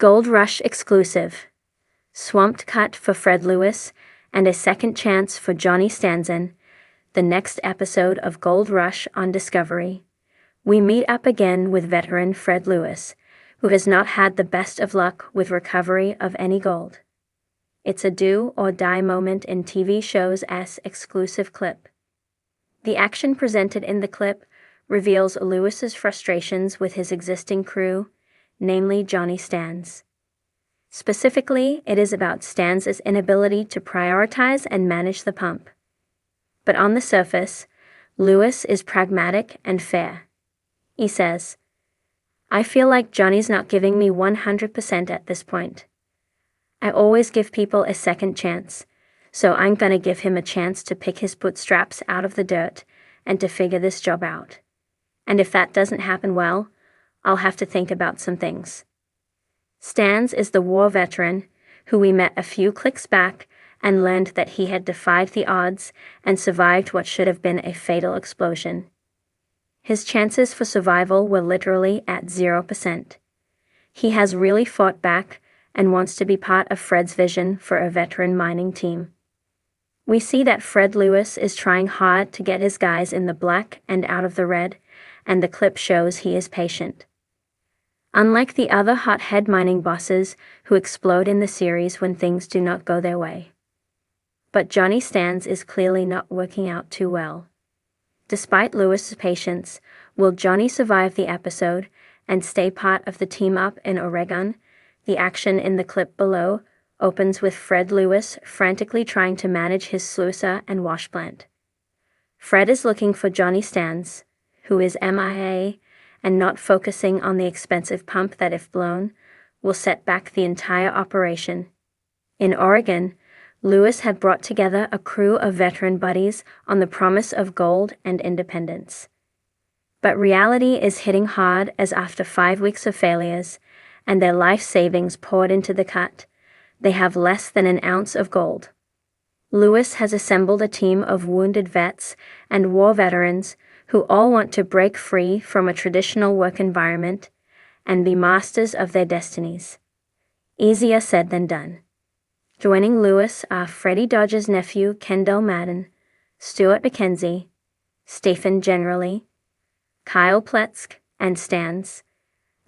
Gold Rush exclusive. Swamped cut for Fred Lewis, and a second chance for Johnny Stanz. The next episode of Gold Rush on Discovery. We meet up again with veteran Fred Lewis, who has not had the best of luck with recovery of any gold. It's a do-or-die moment in TV show's exclusive clip. The action presented in the clip reveals Lewis's frustrations with his existing crew, namely Johnny Stanz. Specifically, it is about Stanz's inability to prioritize and manage the pump. But on the surface, Lewis is pragmatic and fair. He says, "I feel like Johnny's not giving me 100% at this point. I always give people a second chance, so I'm gonna give him a chance to pick his bootstraps out of the dirt and to figure this job out. And if that doesn't happen well, I'll have to think about some things." Stanz is the war veteran who we met a few clicks back and learned that he had defied the odds and survived what should have been a fatal explosion. His chances for survival were literally at 0%. He has really fought back and wants to be part of Fred's vision for a veteran mining team. We see that Fred Lewis is trying hard to get his guys in the black and out of the red, and the clip shows he is patient. Unlike the other hothead mining bosses who explode in the series when things do not go their way. But Johnny Stanz is clearly not working out too well. Despite Lewis's patience, will Johnny survive the episode and stay part of the team up in Oregon? The action in the clip below opens with Fred Lewis frantically trying to manage his sluicer and wash plant. Fred is looking for Johnny Stanz, who is MIA, and not focusing on the expensive pump that, if blown, will set back the entire operation. In Oregon, Lewis had brought together a crew of veteran buddies on the promise of gold and independence. But reality is hitting hard as after 5 weeks of failures, and their life savings poured into the cut, they have less than an ounce of gold. Lewis has assembled a team of wounded vets and war veterans who all want to break free from a traditional work environment and be masters of their destinies. Easier said than done. Joining Lewis are Freddie Dodge's nephew Kendall Madden, Stuart McKenzie, Stephen Generally, Kyle Pletzk, and Stanz,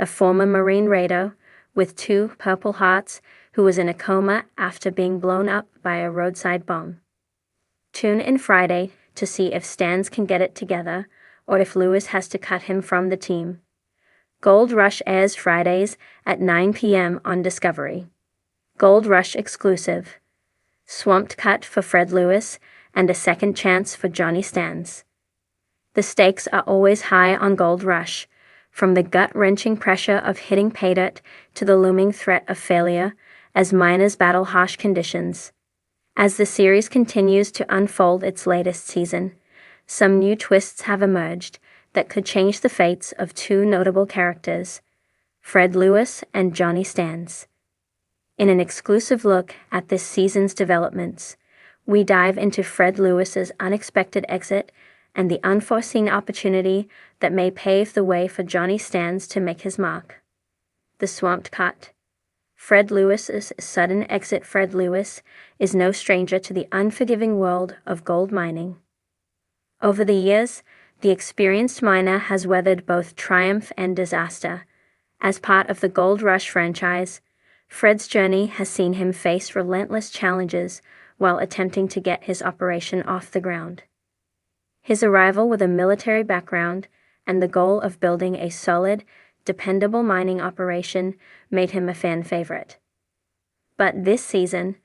a former Marine Raider with 2 Purple Hearts who was in a coma after being blown up by a roadside bomb. Tune in Friday to see if Stanz can get it together or if Lewis has to cut him from the team. Gold Rush airs Fridays at 9 p.m. on Discovery. Gold Rush exclusive. Swamped cut for Fred Lewis and a second chance for Johnny Stanz. The stakes are always high on Gold Rush, from the gut-wrenching pressure of hitting pay dirt to the looming threat of failure as miners battle harsh conditions. As the series continues to unfold its latest season, some new twists have emerged that could change the fates of 2 notable characters, Fred Lewis and Johnny Stanz. In an exclusive look at this season's developments, we dive into Fred Lewis's unexpected exit and the unforeseen opportunity that may pave the way for Johnny Stanz to make his mark. The Swamped Cut. Fred Lewis's sudden exit. Fred Lewis is no stranger to the unforgiving world of gold mining. Over the years, the experienced miner has weathered both triumph and disaster. As part of the Gold Rush franchise, Fred's journey has seen him face relentless challenges while attempting to get his operation off the ground. His arrival with a military background and the goal of building a solid, dependable mining operation made him a fan favorite. But this season,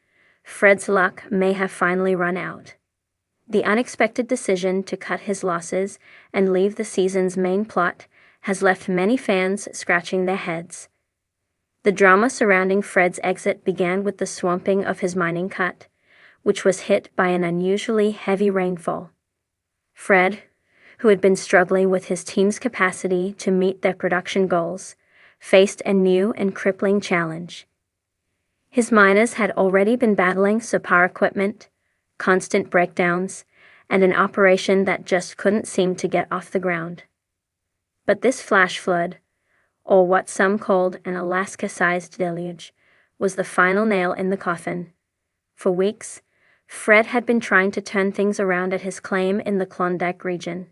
Fred's luck may have finally run out. The unexpected decision to cut his losses and leave the season's main plot has left many fans scratching their heads. The drama surrounding Fred's exit began with the swamping of his mining cut, which was hit by an unusually heavy rainfall. Fred, who had been struggling with his team's capacity to meet their production goals, faced a new and crippling challenge. His miners had already been battling subpar equipment, constant breakdowns, and an operation that just couldn't seem to get off the ground. But this flash flood, or what some called an Alaska-sized deluge, was the final nail in the coffin. For weeks, Fred had been trying to turn things around at his claim in the Klondike region.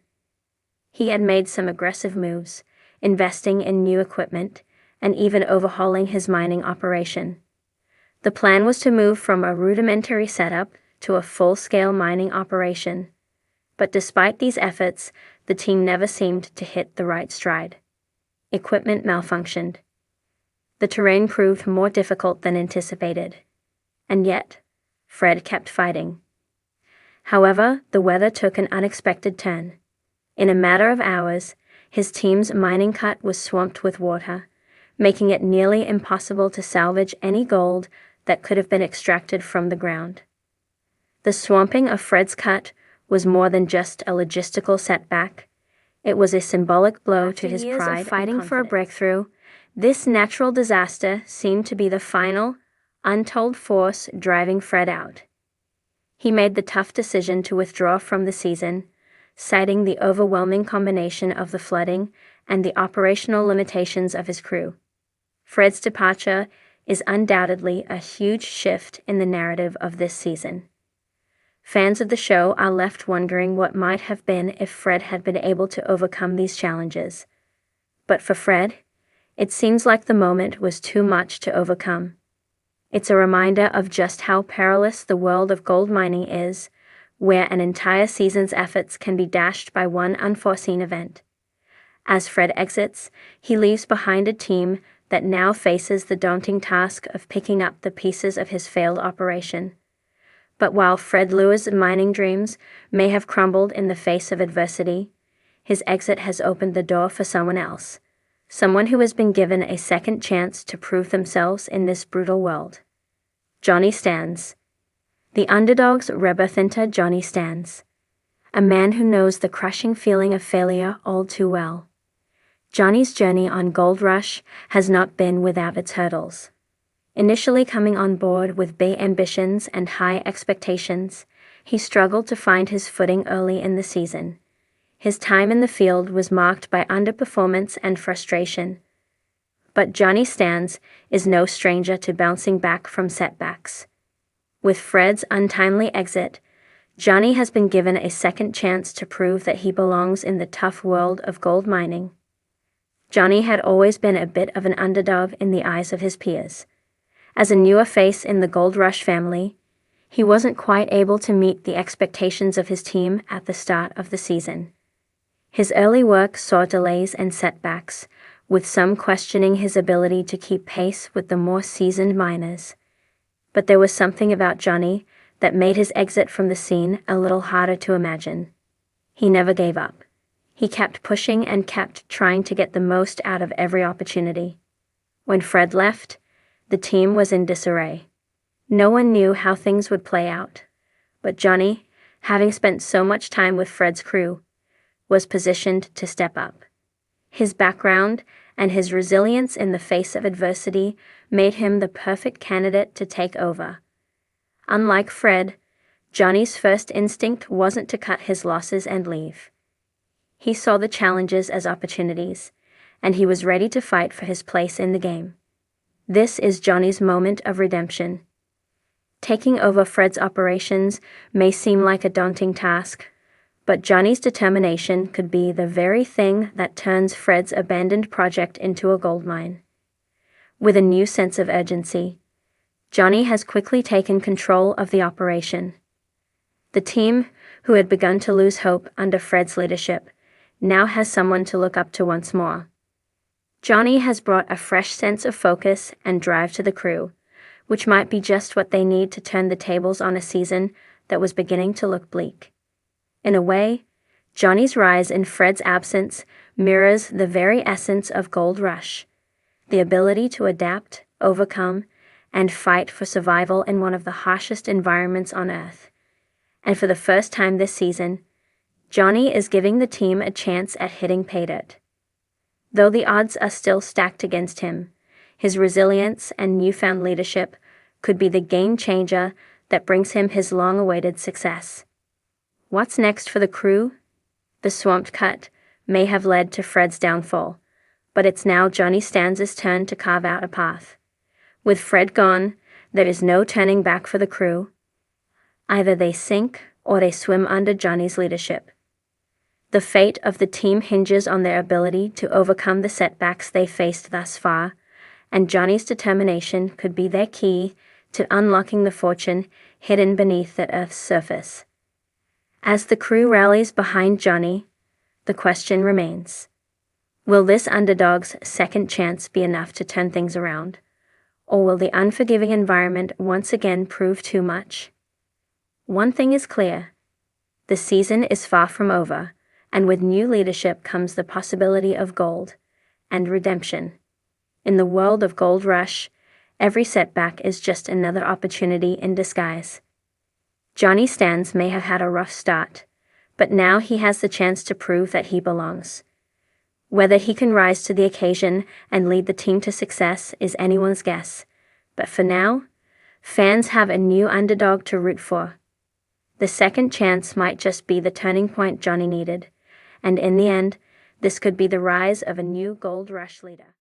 He had made some aggressive moves, investing in new equipment, and even overhauling his mining operation. The plan was to move from a rudimentary setup to a full-scale mining operation. But despite these efforts, the team never seemed to hit the right stride. Equipment malfunctioned. The terrain proved more difficult than anticipated. And yet, Fred kept fighting. However, the weather took an unexpected turn. In a matter of hours, his team's mining cut was swamped with water, making it nearly impossible to salvage any gold that could have been extracted from the ground. The swamping of Fred's cut was more than just a logistical setback. It was a symbolic blow to his pride and fighting for a breakthrough. This natural disaster seemed to be the final, untold force driving Fred out. He made the tough decision to withdraw from the season, citing the overwhelming combination of the flooding and the operational limitations of his crew. Fred's departure is undoubtedly a huge shift in the narrative of this season. Fans of the show are left wondering what might have been if Fred had been able to overcome these challenges. But for Fred, it seems like the moment was too much to overcome. It's a reminder of just how perilous the world of gold mining is, where an entire season's efforts can be dashed by one unforeseen event. As Fred exits, he leaves behind a team that now faces the daunting task of picking up the pieces of his failed operation. But while Fred Luer's mining dreams may have crumbled in the face of adversity, his exit has opened the door for someone else, someone who has been given a second chance to prove themselves in this brutal world. Johnny Stanz. The underdog's rebirth into Johnny Stanz, a man who knows the crushing feeling of failure all too well. Johnny's journey on Gold Rush has not been without its hurdles. Initially coming on board with big ambitions and high expectations, he struggled to find his footing early in the season. His time in the field was marked by underperformance and frustration. But Johnny Stanz is no stranger to bouncing back from setbacks. With Fred's untimely exit, Johnny has been given a second chance to prove that he belongs in the tough world of gold mining. Johnny had always been a bit of an underdog in the eyes of his peers. As a newer face in the Gold Rush family, he wasn't quite able to meet the expectations of his team at the start of the season. His early work saw delays and setbacks, with some questioning his ability to keep pace with the more seasoned miners. But there was something about Johnny that made his exit from the scene a little harder to imagine. He never gave up. He kept pushing and kept trying to get the most out of every opportunity. When Fred left, the team was in disarray. No one knew how things would play out, but Johnny, having spent so much time with Fred's crew, was positioned to step up. His background and his resilience in the face of adversity made him the perfect candidate to take over. Unlike Fred, Johnny's first instinct wasn't to cut his losses and leave. He saw the challenges as opportunities, and he was ready to fight for his place in the game. This is Johnny's moment of redemption. Taking over Fred's operations may seem like a daunting task, but Johnny's determination could be the very thing that turns Fred's abandoned project into a gold mine. With a new sense of urgency, Johnny has quickly taken control of the operation. The team, who had begun to lose hope under Fred's leadership, now has someone to look up to once more. Johnny has brought a fresh sense of focus and drive to the crew, which might be just what they need to turn the tables on a season that was beginning to look bleak. In a way, Johnny's rise in Fred's absence mirrors the very essence of Gold Rush, the ability to adapt, overcome, and fight for survival in one of the harshest environments on Earth. And for the first time this season, Johnny is giving the team a chance at hitting pay dirt. Though the odds are still stacked against him, his resilience and newfound leadership could be the game changer that brings him his long-awaited success. What's next for the crew? The swamped cut may have led to Fred's downfall, but it's now Johnny Stanz's turn to carve out a path. With Fred gone, there is no turning back for the crew. Either they sink or they swim under Johnny's leadership. The fate of the team hinges on their ability to overcome the setbacks they faced thus far, and Johnny's determination could be their key to unlocking the fortune hidden beneath the Earth's surface. As the crew rallies behind Johnny, the question remains: will this underdog's second chance be enough to turn things around? Or will the unforgiving environment once again prove too much? One thing is clear: the season is far from over, and with new leadership comes the possibility of gold and redemption. In the world of Gold Rush, every setback is just another opportunity in disguise. Johnny Stanz may have had a rough start, but now he has the chance to prove that he belongs. Whether he can rise to the occasion and lead the team to success is anyone's guess, but for now, fans have a new underdog to root for. The second chance might just be the turning point Johnny needed, and in the end, this could be the rise of a new Gold Rush leader.